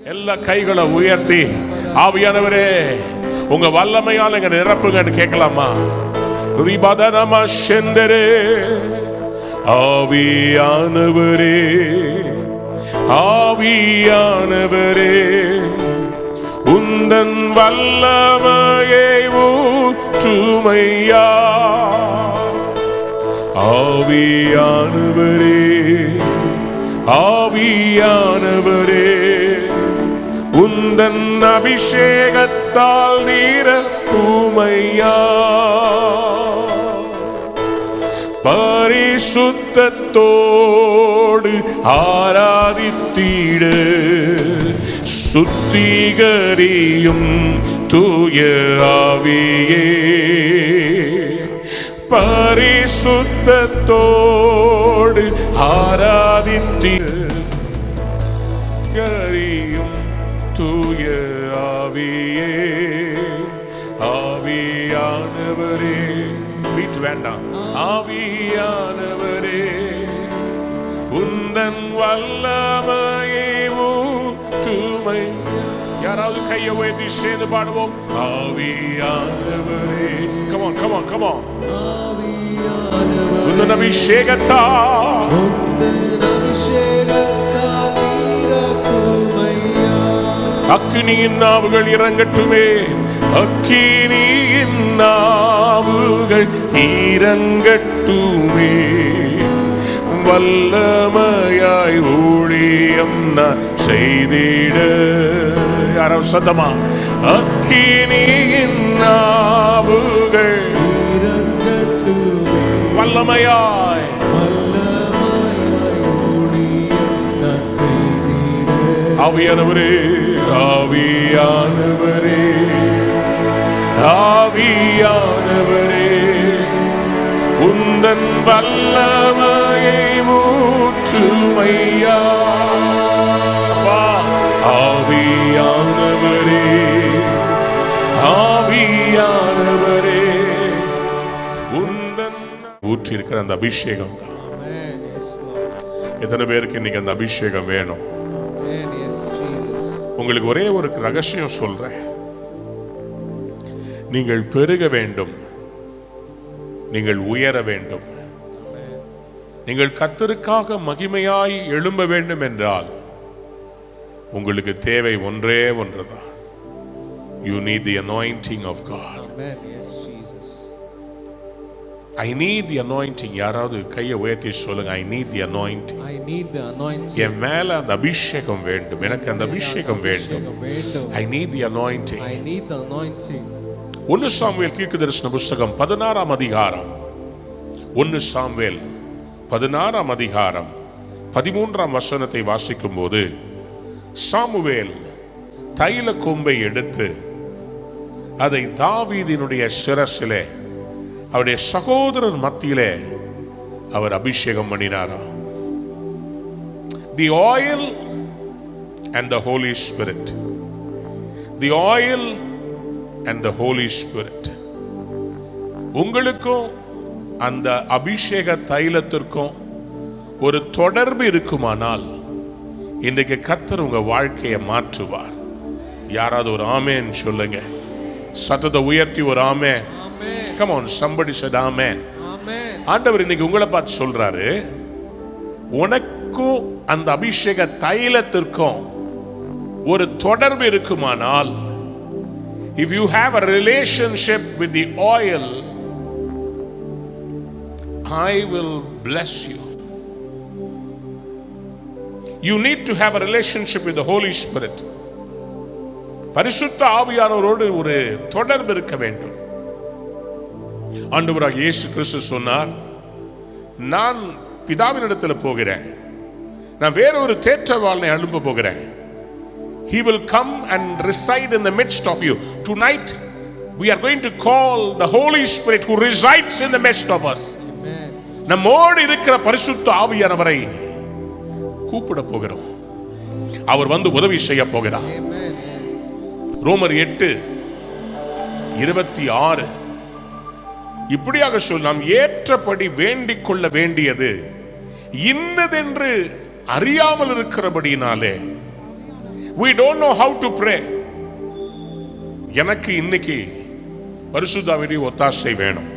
எல்லா கைகளை உயர்த்தி ஆவியானவரே உங்க வல்லமையால் எங்க நிரப்புங்கன்னு கேட்கலாமா? ரிபதனமா செந்தரே ஆவியானவரே ஆவியானவரே உந்தன் வல்லமையை ஊற்றுமையா. ஆவியானவரே ஆவியானவரே உந்தன் அபிஷேகத்தால் நிரப்புமையா. பரிசுத்தத்தோடு ஆராதித்திட சுத்திகரியும் தூய ஆவியே. பரிசுத்தத்தோடு ஆராதித்தியும் தூய ஆவியே. ஆவியானவரே வீட்டு வேண்டாம். ஆவியானவரே உந்தன் வல்லமையை ஊற்றுமை. யாராவது கையை உயர்த்தி சேர்ந்து பாடுவோம். ஆவியானவரே come on come on come on. உந்தன் அபிஷேகத்தால் அக்கினியின் நாவுகள் இறங்கட்டுமே. அக்கினியின் நாவுகள் இறங்கட்டுமே. வல்லமையாய் ஊழியம் நான் செய்திட. யாராவது சத்தமா? அக்கினியின் நாவுகள் வல்லமையாய் ஆவியானவரே ஆவியானவரே ஆவியானவரே உந்தன் வல்லமையை ஊற்றுமையா. ஆவியானவரே ஆவியானவரே உந்தன் ஊற்றி இருக்கிற அந்த அபிஷேகம் தான். எத்தனை பேருக்கு இன்னைக்கு அந்த அபிஷேகம் வேணும்? உங்களுக்கு ஒரே ஒரு ரகசியம் சொல்றேன். நீங்கள் பெருக வேண்டும், நீங்கள் உயர வேண்டும், நீங்கள் கர்த்தருக்காக மகிமையாய் எழும்ப வேண்டும் என்றால் உங்களுக்கு தேவை ஒன்றே ஒன்றுதான். You need the anointing of God. I need the anointing. யாராவது கையை உயர்த்தி சொல்லுங்க. I need the anointing. I need the anointing. என் மேல அந்த அபிஷேகம் வேண்டும். எனக்கு அந்த அபிஷேகம் வேண்டும். I need the anointing. I need the anointing. 1 Samuel தீர்க்கதரிசன புத்தகம் 16ஆம் அதிகாரம் 1 சாமுவேல் 16ஆம் அதிகாரம் 13ஆம் வசனத்தை வாசிக்கும் போது, சாமுவேல் தைல கொம்பை எடுத்து அதை தாவீதினுடைய சிரசிலே அவருடைய சகோதரர் மத்தியிலே அவர் அபிஷேகம் பண்ணினாரா. The oil and the Holy Spirit. The oil and the Holy Spirit. உங்களுக்கும் அந்த அபிஷேக தைலத்திற்கும் ஒரு தொடர்பு இருக்குமானால் இன்றைக்கு கர்த்தர் உங்க வாழ்க்கையை மாற்றுவார். யாராவது ஒரு ஆமென் சொல்லுங்க. சத்தத்தை உயர்த்தி ஒரு ஆமென். Come on, somebody said amen. ஆண்டவர் இன்னைக்கு உங்களை பார்த்து சொல்றாரு, உனக்கும் அந்த அபிஷேக தைலத்திற்கும் ஒரு தொடர்பு இருக்குமானால், if you have a relationship with the oil, I will bless you. You need to have a relationship with the Holy Spirit. பரிசுத்த ஆவியானவரோடு ஒரு தொடர்பு இருக்க வேண்டும். ஆண்டவராகிய இயேசு கிறிஸ்து சொன்னார், நான் பிதாவினிடத்தில் போகிறேன், நான் வேறொரு தேற்றவாளனை அனுப்ப போகிறேன். He will come and reside in the midst of you. Tonight we are going to call the Holy Spirit who resides in the midst of us. நம்மோடு இருக்கிற பரிசுத்த ஆவியானவரை கூப்பிட போகிறோம். அவர் வந்து உதவி செய்ய போகிறார். ரோமர் 8:26 இப்படியாக சொல், நாம் ஏற்றபடி வேண்டிக் கொள்ள வேண்டியது இன்னதென்று அறியாமல் இருக்கிறபடினாலே We don't know how to pray. எனக்கு இன்னைக்கு பரிசுத்தாவினுடைய ஒத்தாசை வேணும்.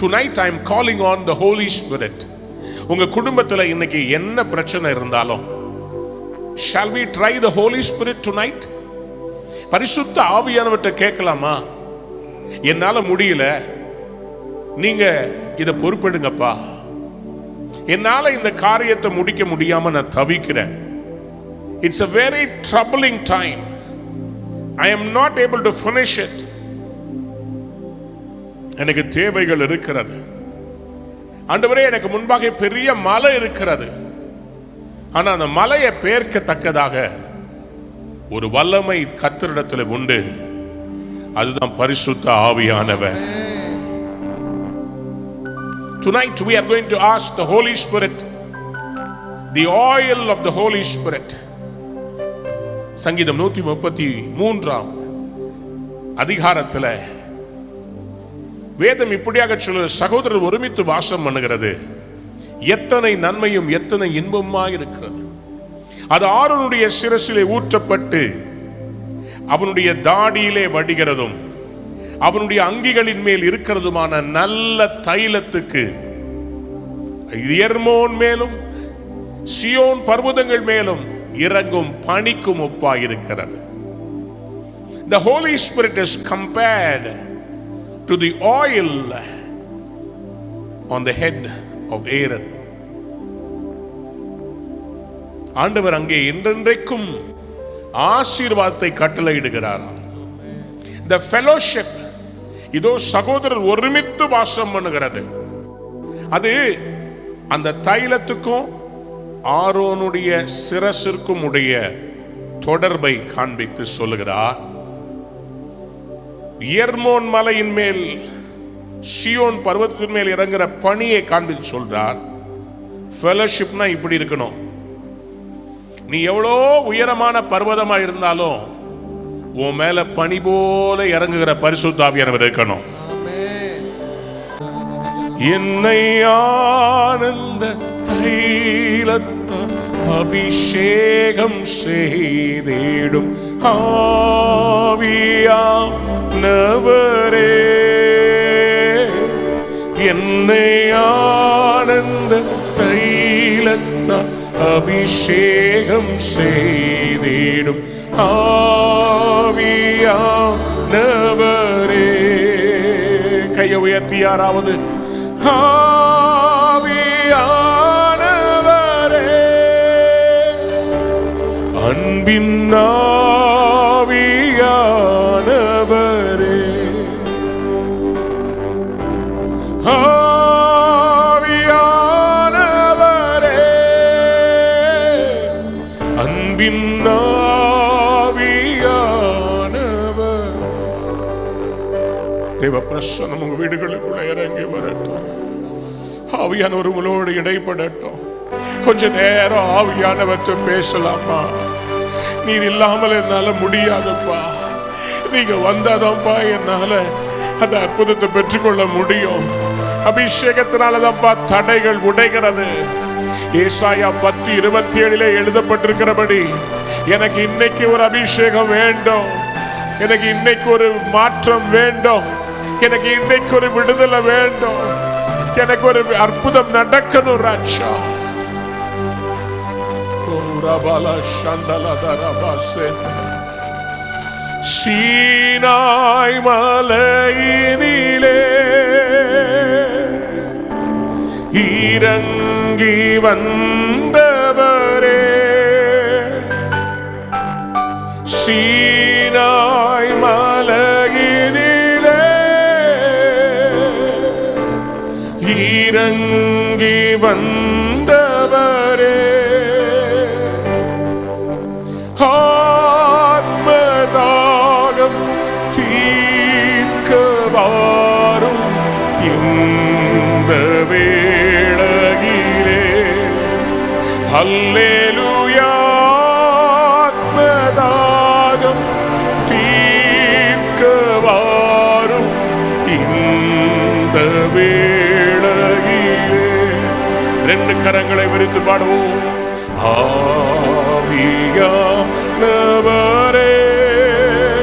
Tonight I am calling on the Holy Spirit. உங்க குடும்பத்துல இன்னைக்கு என்ன பிரச்சனை இருந்தாலும், shall we try the Holy Spirit tonight? பரிசுத்த ஆவியானவர்ட்ட கேட்கலாமா? என்னால முடியல, நீங்க இத பொறுப்பெடுங்கப்பா. என்னால இந்த காரியத்தை முடிக்க முடியாம நான் தவிக்கிறேன். It's a very troubling time. I am not able to finish it. எனக்கு தேவைகள் இருக்கிறது. ஆண்டவரே, எனக்கு முன்பாக பெரிய மலை இருக்கிறது. ஆனா அந்த மலையை பேர்க்கத்தக்கதாக ஒரு வல்லமை கர்த்தரிடத்தில் உண்டு. அதுதான் பரிசுத்த ஆவியானவர். Tonight we are going to ask the Holy Spirit, the oil of the Holy Spirit. சங்கீதம் 133 அதிகாரத்தில் வேதம் இப்படியாக சொல்லுது, சகோதரர் ஒருமித்து வாசம் பண்ணுகிறது எத்தனை நன்மையும் எத்தனை இன்பமாய் இருக்கிறது. அது ஆரோனுடைய சிரசிலே ஊற்றப்பட்டு அவனுடைய தாடியிலே வடிகிறதும் அவனுடைய அங்கிகளின் மேல் இருக்கிறதுமான நல்ல தைலத்துக்கு எர்மோன் மேலும் சியோன் பர்வதங்கள் மேலும் இறங்கும் பனிக்கும் ஒப்பாயிருக்கிறது. The Holy Spirit is compared to the oil on the head of Aaron. ஆண்டவர் அங்கே என்றென்றைக்கும் ஆசீர்வாதத்தை கட்டளையிடுகிறார். The fellowship, இதோ சகோதரர் ஒருமித்து வாசம் பண்ணுகிறது. அது அந்த தைலத்துக்கும் ஆரோனுடைய சிரசிற்கும் உடைய தொடர்பை காண்பித்து சொல்லுகிறார். எர்மோன் மலையின் மேல் சியோன் பர்வதத்தின் மேல் இறங்குற பனியை காண்பித்து சொல்றார். ஃபெலோஷிப்னா இப்படி இருக்கணும். நீ எவ்வளோ உயரமான பர்வதமா இருந்தாலும் உன் மேல பனி போல இறங்குகிற பரிசுத்த ஆவியானவர் இருக்கணும். என்னை ஆனந்த தைலத்தால் அபிஷேகம் செய்திடும் ஆவியானவரே, என்னை ஆனந்த தைலத்தால் அபிஷேகம் செய்திடும் ஆவியானவரே. கையை உயர்த்தி யாராவது ஆவியானவரே, அன்பின் ஆவியானவரே, ஆவியானவரே, அன்பின் தேவ பிரசன்னம் உங்க வீடுகளுக்குள்ள இறங்கி வரட்டும். ஆவியானவர் உங்களோடு இடைப்படட்டும். கொஞ்ச நேரம் ஆவியானவற்றை பேசலாமா? நீர் இல்லாமல் என்னால முடியாதப்பா, நீங்க வந்தாதான்ப்பா என்னால அந்த அற்புதத்தை பெற்றுக்கொள்ள முடியும். அபிஷேகத்தினாலதான்ப்பா தடைகள் உடைகிறது. ஏசாயா 10:27 எழுதப்பட்டிருக்கிறபடி எனக்கு இன்னைக்கு ஒரு அபிஷேகம் வேண்டும், எனக்கு இன்னைக்கு ஒரு மாற்றம் வேண்டும், எனக்கு இன்னைக்கு ஒரு விடுதலை வேண்டும், எனக்கு ஒரு அற்புதம் நடக்கணும் ராஜா. சீனாய் மலையினிலே இறங்கி வந்தவரே, சீனாய் மலையினிலே இறங்கி வந்தவரே, ஆத்மதாகம் தீர்க்க வாரும் இந்த வேளையிலே. அல்லேலூயா, ஆத்மதாகம் தீர்க்க வாரும் இந்த வேளையிலே. ரெண்டு கரங்களை விரித்து பாடுவோம். ஆவியா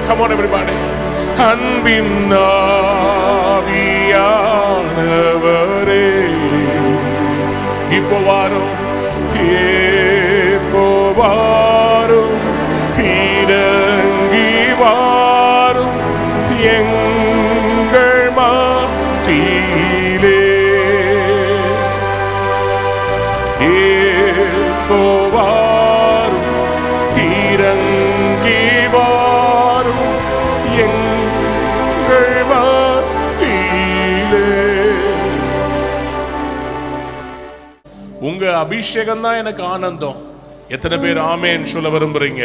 Come on everybody. அன்பின் ஆவியானவரே இப்போ வாரும், இப்போ வாரும், இறங்கி வாரும் எங்கள் மத்தியிலே. இப்போ வாரும், இறங்கி வாரும் எங்கள் மத்தியிலே. உங்க அபிஷேகம் தான் எனக்கு ஆனந்தம். எத்தனை பேர் ஆமேன் சொல்ல விரும்புறீங்க?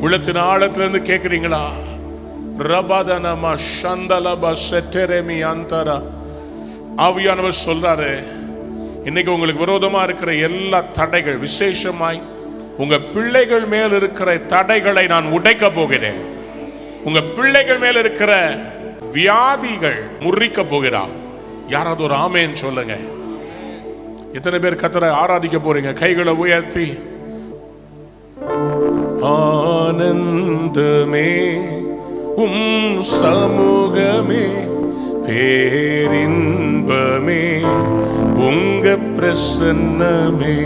உள்ளத்தின் ஆழத்திலிருந்து கேட்குறீங்களா? ரபதனமா சந்தலப செட்டெரெமி அந்தரா. ஆவியானவர் சொல்றாரு, இன்னைக்கு உங்களுக்கு விரோதமா இருக்கிற எல்லா தடைகள், விசேஷமாய் உங்க பிள்ளைகள் மேல் இருக்கிற தடைகளை நான் உடைக்க போகிறேன். உங்க பிள்ளைகள் மேல் இருக்கிற வியாதிகள் முறிக்க போகிறார். யாராவது ஒரு ஆமேன் சொல்லுங்க. எத்தனை பேர் கர்த்தரை ஆராதிக்க போறீங்க? கைகளை உயர்த்தி. ஆனந்தமே சமூகமே, பேரின்பமே உங்க பிரசன்னமே.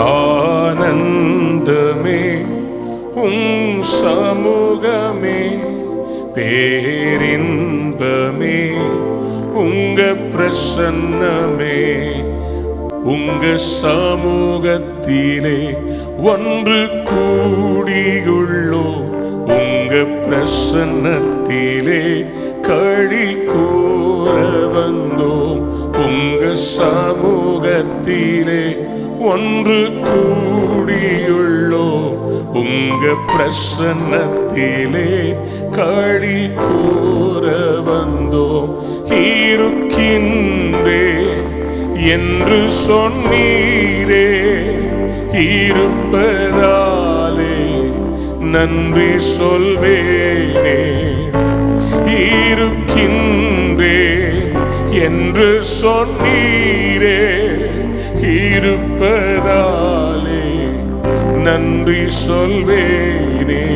ஆனந்தமே சமூகமே, பேரின்பமே உங்க பிரசன்னமே. உங்க சமூகத்திலே ஒன்று கூடியுள்ளோ, உங்க பிரசன்னத்திலே களி கூற வந்தோம். உங்க சமூகத்திலே ஒன்று கூடியுள்ளோ, உங்க பிரசன்னத்திலே களி கூற வந்தோம். இருக்கின்றே என்று சொன்னீரே, இருப்பதாலே நன்றி சொல்வேனே. இருக்கின்றே என்று சொன்னீரே, இருப்பதாலே நன்றி சொல்வேனே.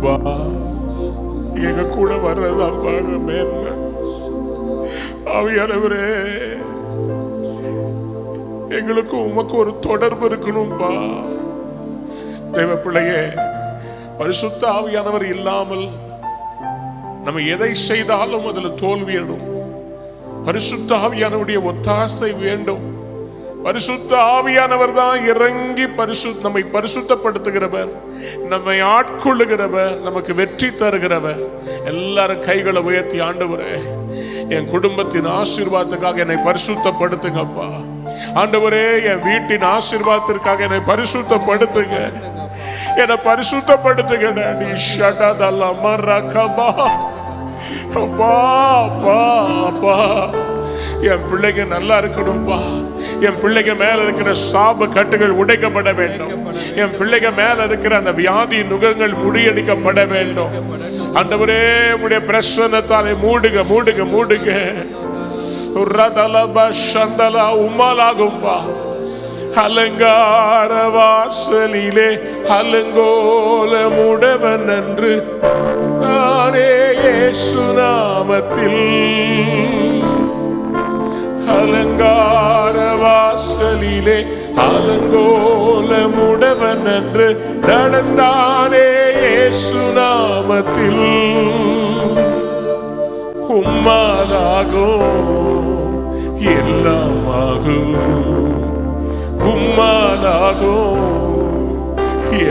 வா, எங்க கூட வர்றதான் பாக மேன்மை. ஆவியானவரே, எங்களுக்கு உமக்கு ஒரு தொடர்பு இருக்கணும்பா. தேவ பிள்ளையே, பரிசுத்த ஆவியானவர் இல்லாமல் நம்ம எதை செய்தாலும் அதில் தோல்வியிடும். பரிசுத்த ஆவியானவருடைய ஒத்தாசை வேண்டும். பரிசுத்த ஆவியானவர் தான் இறங்கி நம்மை பரிசுத்தப்படுத்துகிறவர், நம்மை ஆட்கொள்ளுகிறவர், நமக்கு வெற்றி தருகிறவர். எல்லாரும் கைகளை உயர்த்தி, ஆண்டவரே என் குடும்பத்தின் ஆசீர்வாதத்துக்காக என்னை பரிசுத்தப்படுத்துங்கப்பா. ஆண்டவரே என் வீட்டின் ஆசீர்வாதத்திற்காக என்னை பரிசுத்தப்படுத்துங்க, என்னை பரிசுத்தப்படுத்துங்க. நீ ஷடதல்ல மரகபா. அப்பா அப்பா அப்பா, என் பிள்ளைங்க நல்லா இருக்கணும்பா. என் பிள்ளைங்க மேல இருக்கிற சாப கட்டுகள் உடைக்கப்பட வேண்டும். என் பிள்ளைங்க மேல இருக்கிற அந்த வியாதி நுகங்கள் முறியடிக்கப்பட வேண்டும். ஆண்டவரே உம்முடைய பிரசன்னத்தாலே மூடுங்க மூடுங்க மூடுங்க. உம்மாலாகும்பா. அலங்கார வாசலிலே அலங்கோல முடவன் என்று நானே இயேசு நாமத்தில். அலங்கார வாசலிலே அலங்கோல முடவன் என்று நடந்தானே இயேசு நாமத்தில். உம்மாலாகும் எல்லாமாகும், உம்மாலாகும்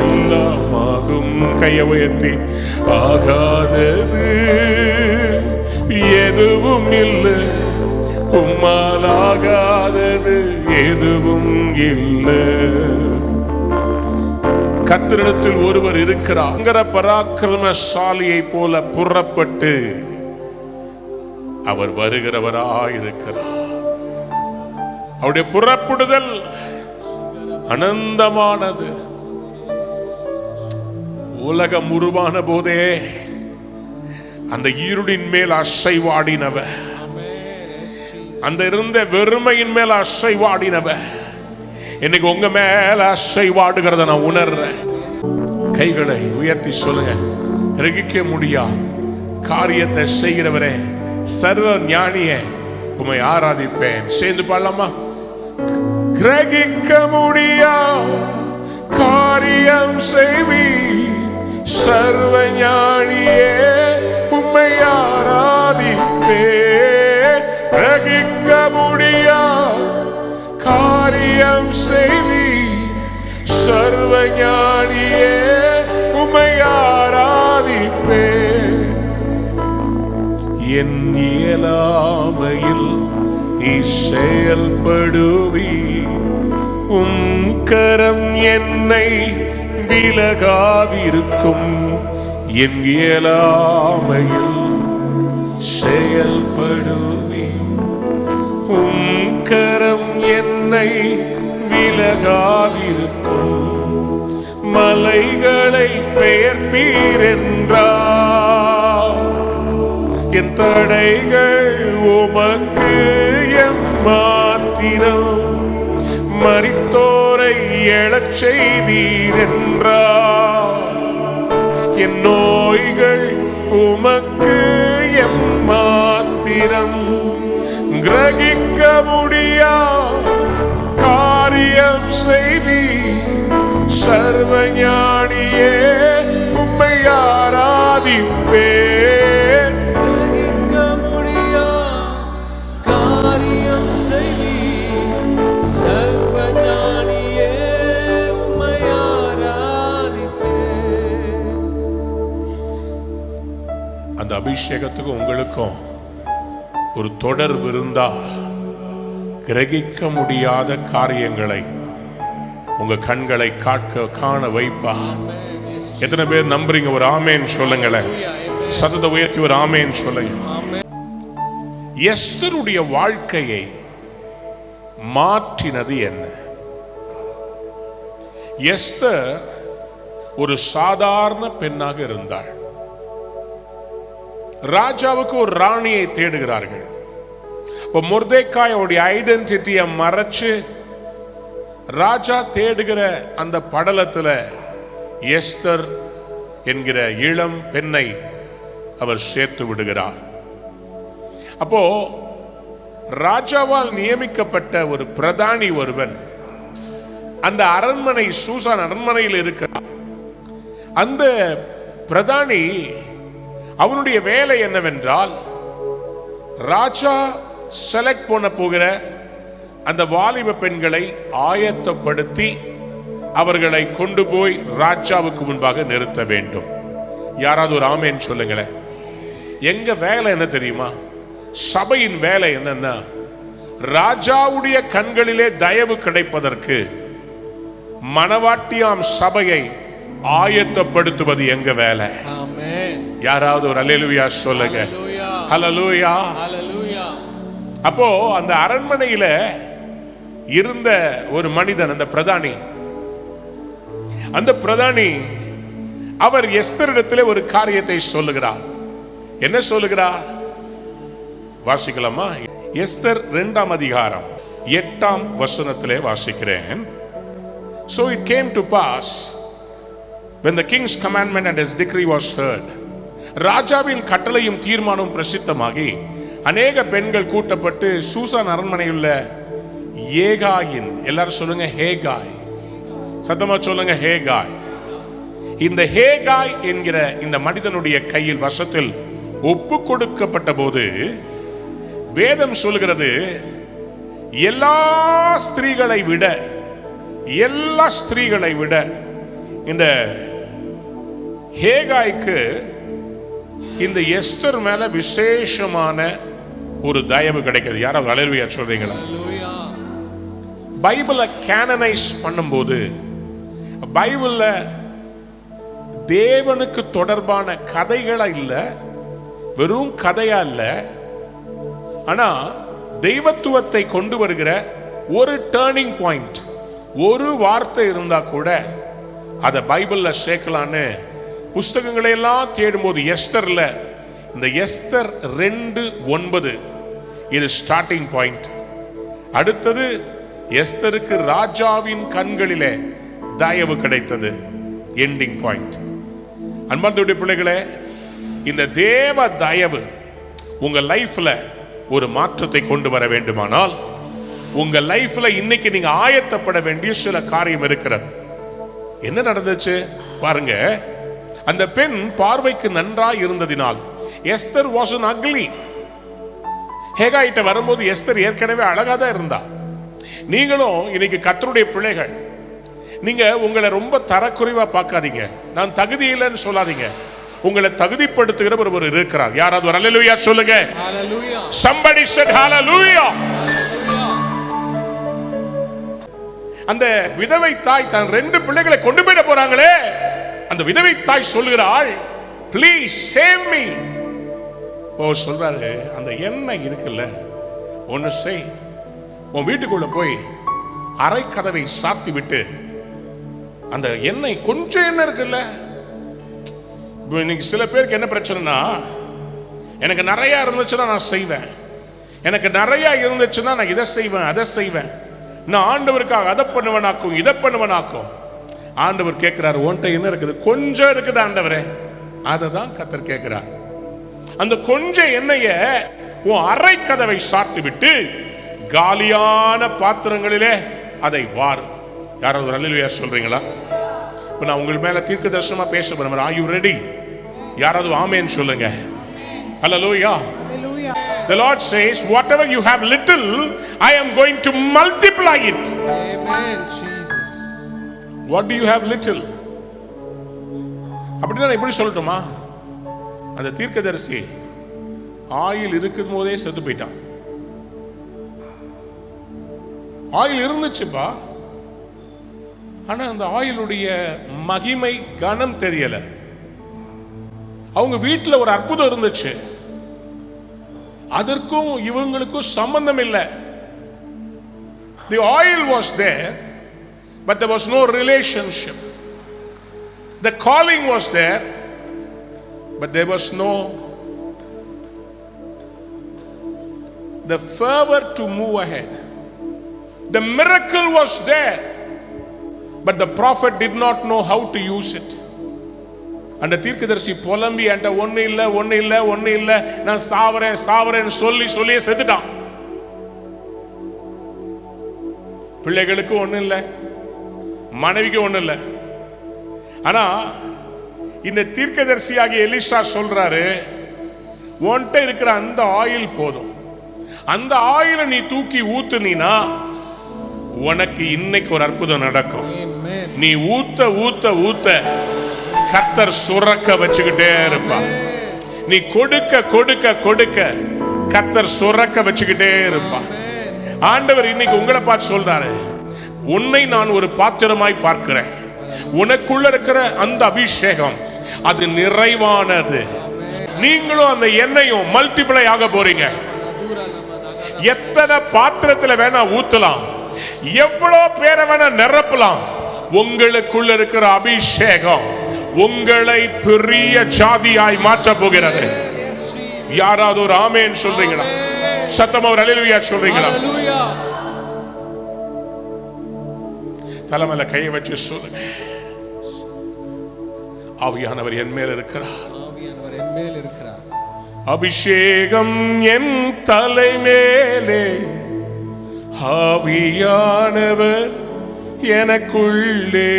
எல்லாமாகும். கையை உயர்த்தி, ஆகாதது எதுவும் இல்லை, உம்மாலாகாதது எதுவும் இல்லை. கர்த்தரிடத்தில் ஒருவர் இருக்கிறார், பராக்கிரமசாலியை போல புறப்பட்டு அவர் வருகிறவராயிருக்கிறார். அவருடைய புறப்படுதல் அனந்தமானது. உலகம் உருவான போதே அந்த இருளின் மேல் அசைவாடினவர், அந்த இருந்த வெறுமையின் மேல் அசைவாடினவர், இன்னைக்கு உங்க மேல அசைவாடுகிறத நான் உணர்றேன். கைகளை உயர்த்தி சொல்லுங்க, கிரகிக்க முடியா காரியத்தை செய்கிறவரே, சர்வ ஞானியே, உம்மை ஆராதிப்பேன். சேர்ந்து பாடலாமா? கிரகிக்க முடியா காரியம் செய்வி சர்வ ஞானியே, உம்மை ஆராதிப்பேன். கிரகிக்க முடியா காரியம் செய்வி சர்வ ஞானியே, உம்மை ஆராதிப்பேன். என் இயலாமையில் நீ செயல்படுவி, உம் கரம் என்னை விலகாதிருக்கும். என் இயலாமையில் செயல்படுவி, உம் கரம் என்னை விலகாதிருக்கும். மலைகளை பெயர்ப்பீர் என்றார், என் தடைகள் உமக்கு எம்மாத்திரம். மரித்தோரை எழச் செய்தீர் என்றார், என் நோய்கள் உமக்கு எம்மாத்திரம். கிரகிக்க முடியா காரியம் செய்வி சர்வ ஞானியே, உம்மை ஆராதிப்பேன். கிரகிக்க முடியா காரியம் செய்வி சர்வ ஞானியே, உம்மை ஆராதிப்பேன். அந்த அபிஷேகத்துக்கும் உங்களுக்கும் ஒரு தொடர்பு இருந்தா கிரகிக்க முடியாத காரியங்களை உங்க கண்களை காண வைப்பா. எத்தனை பேர் நம்புறீங்க? ஒரு ஆமேன் சொல்லுங்களேன். சத்தத்தை உயர்த்தி ஒரு ஆமேன் சொல்லுங்க. எஸ்தருடைய வாழ்க்கையை மாற்றினது என்ன? எஸ்தர் ஒரு சாதாரண பெண்ணாக இருந்தாள். ராஜாவுக்கு ஒரு ராணியை தேடுகிறார்கள். இப்போ மொர்தெக்காயோட ஐடென்டிட்டியை மறைச்சு ராஜா தேடுகிற அந்த படலத்துல எஸ்தர் என்கிற இளம் பெண்ணை அவர் சேர்த்து விடுகிறார். அப்போ ராஜாவால் நியமிக்கப்பட்ட ஒரு பிரதானி ஒருவன் அந்த அரண்மனை, சூசான் அரண்மனையில் இருக்கிறார். அந்த பிரதானி அவனுடைய வேலை என்னவென்றால், ராஜா செலக்ட் பண்ண போகிற அந்த வாலிப பெண்களை ஆயத்தப்படுத்தி அவர்களை கொண்டு போய் ராஜாவுக்கு முன்பாக நிறுத்த வேண்டும். யாராவது ஒரு ஆமேன் சொல்லுங்களேன். எங்க வேலை என்ன தெரியுமா? சபையின் வேலை என்னன்னா, ராஜாவுடைய கண்களிலே தயவு கிடைப்பதற்கு மணவாட்டியாம் சபையை ஆயத்தப்படுத்துவது எங்க வேலை. யாராவது ஒரு அல்லேலூயா சொல்லுங்க. ஹல்லேலூயா. அப்போ அந்த அரண்மனையில இருந்த ஒரு மனிதன், அந்த பிரதானி அவர் எஸ்தரிடத்திலே ஒரு காரியத்தை சொல்லுகிறார். என்ன சொல்லுகிறார்? வாசிக்கலாமா? எஸ்தர் 2ஆம் அதிகாரம் 8ஆம் வசனத்திலே வாசிக்கிறேன். So it came to pass when the king's commandment and his decree was heard, ராஜாவின் கட்டளையும் தீர்மானமும் பிரசித்தமாகி அநேக பெண்கள் கூட்டப்பட்டு சூசான் அரண்மனையில் உள்ள ஏகாயின், எல்லாரும் சொல்லுங்க ஹேகாய், சத்தமா சொல்லுங்க ஹேகாய். இந்த ஹேகாய் என்கிற இந்த மனிதனுடைய கையில் வசத்தில் ஒப்பு கொடுக்கப்பட்ட போது வேதம் சொல்கிறது, எல்லா ஸ்திரீகளை விட இந்த ஹேகாய்க்கு இந்த எஸ்தர் மேல விசேஷமான ஒரு தயவு கிடைக்கிறது. யாராவது அல்லேலூயா சொல்றீங்களா? பைபிளை கேனனைஸ் பண்ணும்போது, பைபிள்ல தேவனுக்கு தொடர்பான கதைகளா இல்ல, வெறும் கதையா இல்ல, ஆனா தெய்வத்துவத்தை கொண்டு வருகிற ஒரு டர்னிங் பாயிண்ட், ஒரு வார்த்தை இருந்தா கூட அதை பைபிள்ல சேர்க்கலான்னு புஸ்தகங்களை எல்லாம் தேடும்போது எஸ்தர்ல இந்த எஸ்தர் 2:9 இது ஸ்டார்டிங் பாயிண்ட். அடுத்தது எஸ்தருக்கு ராஜாவின் கண்களிலே தயவு கிடைத்தது. Ending point. அன்பார்ந்த பிள்ளைகளே, இந்த தேவ தயவு உங்க லைஃப்ல ஒரு மாற்றத்தை கொண்டு வர வேண்டுமானால் உங்க லைஃப்ல இன்னைக்கு நீங்க ஆயத்தப்பட வேண்டிய சில காரியம் இருக்கிறது. என்ன நடந்துச்சு பாருங்க. அந்த பெண் பார்வைக்கு நன்றாய் இருந்ததினால், எஸ்தர் வாஸ் an ugly. ஹேகாயிட்ட வரும்போது எஸ்தர் ஏற்கனவே அழகா தான் இருந்தா. நீங்களும் இன்னைக்கு கர்த்தருடைய பிள்ளைகள், நீங்க உங்களை ரொம்ப தரக்குறைவா பார்க்காதீங்க. நான் தகுதி இல்லைன்னு சொல்லாதீங்க. உங்களை தகுதிப்படுத்துகிற ஒருவர் இருக்கிறார். யாராவது ஒரு அல்லேலூயா சொல்லுங்க. Somebody said hallelujah. அந்த விதவை தாய் தன் 2 பிள்ளைகளை கொண்டு போயிட போறாங்களே, அந்த விதவை தாய் சொல்லுகிறாள், ப்ளீஸ் சேவ் மீ. ஓ சொல்றாரு, அந்த எண்ணெய் இருக்குல்ல, ஒன்னு செய், உன் வீட்டுக்குள்ள போய் அரை கதவை சாத்தி விட்டு, அந்த எண்ணெய் கொஞ்சம் எண்ணெய் இருக்குல்ல. இன்னைக்கு சில பேருக்கு என்ன பிரச்சனைனா, எனக்கு நிறைய இருந்துச்சுன்னா நான் செய்வேன், எனக்கு நிறைய இருந்துச்சுன்னா நான் இதை செய்வேன் அதை செய்வேன், நான் ஆண்டவருக்காக அதை பண்ணுவனாக்கும் இதை பண்ணுவனாக்கும். ஆண்டவர் கேட்கிறார், உன்கிட்ட என்ன இருக்குது? கொஞ்சம் இருக்குது ஆண்டவரே. அதை தான் கர்த்தர் கேட்கிறார். அந்த கொஞ்சம் எண்ணெய உன் அரை கதவை சாட்டி விட்டு காலியான பாத்திரங்களிலே அதை வார். யாராவது ஒரு அல்லேலூயா சொல்றீங்களா? இப்ப நான் உங்கள் மேல தீர்க்க தரிசனமா பேச போறேன். Are you ready? யாராவது ஆமென் சொல்லுங்க. Hallelujah. The Lord says, whatever you have little, I am going to multiply it. Amen, Jesus. What do you have little? அப்படின்னா இப்படி சொல்லட்டுமா? அந்த தீர்க்கதரிசி ஆயில் இருக்கும் போதே செத்து போயிட்டான். ஆயில் இருந்துச்சுப்பா, ஆனா அந்த ஆயிலுடைய மகிமை கனம் தெரியல. அவங்க வீட்டுல ஒரு அற்புதம் இருந்துச்சு, அதற்கும் இவங்களுக்கும் சம்பந்தம் இல்லை. The oil was there, but there was no relationship. The calling was there, but there was no the fervor to move ahead. The miracle was there, but the prophet did not know how to use it. அந்த தீர்க்கதரிசி புலம்பி, என்கிட்ட ஒண்ணு இல்ல ஒண்ணு இல்ல ஒண்ணு இல்ல, நான் சாவறேன் சாவறேன்னு சொல்லி சொல்லியே செத்துட்டான். பிள்ளைகளுக்கு ஒண்ணு இல்ல, மனைவிக்கு ஒண்ணு இல்ல. ஆனா இந்த தீர்க்கதரிசியாகிய எலிசா சொல்றாரு, உன்கிட்ட இருக்கிற அந்த ஆயில் போதும், அந்த ஆயிலை நீ தூக்கி ஊத்துனீனா உனக்கு இன்னைக்கு ஒரு அற்புதம் நடக்கும். நீ ஊத்த ஊத்த ஊத்த கர்த்தர் சுரக்க வச்சுக்கிட்டே இருப்பா. நீ கொடுக்க கொடுக்க கொடுக்க கர்த்தர் சுரக்க வச்சுக்கிட்டே இருப்பா. ஆண்டவர் இன்னைக்கு உங்களை பார்த்து சொல்றாரு, உன்னை நான் ஒரு பாத்திரமாய் பார்க்கிறேன். உனக்குள்ள இருக்கிற அந்த அபிஷேகம் அது நிறைவானது. நீங்களும் அந்த எண்ணெயும் மல்டிப்ளை ஆக போறீங்க. எத்தனை பாத்திரத்துல வேணா ஊத்தலாம், எவ்வளவு பேரை வேணா நிரப்பலாம். உங்களுக்குள்ள இருக்கிற அபிஷேகம் உங்களை பெரிய ஜாதியாய் மாற்ற போகிறது. யாராவது ஒரு ஆமென் சொல்றீங்களா? சத்தமா ஒரு அல்லேலூயா சொல்றீங்களா? தலைமையில கையை வச்சு சொல்லுங்க, ஆவியானவர் என் மேல் இருக்கிறார். அபிஷேகம் என் தலை மேலே, ஆவியானவர் எனக்குள்ளே.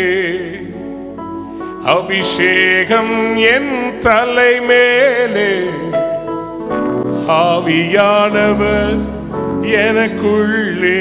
அபிஷேகம் என் தலை மேலே, ஆவியானவர் எனக்குள்ளே.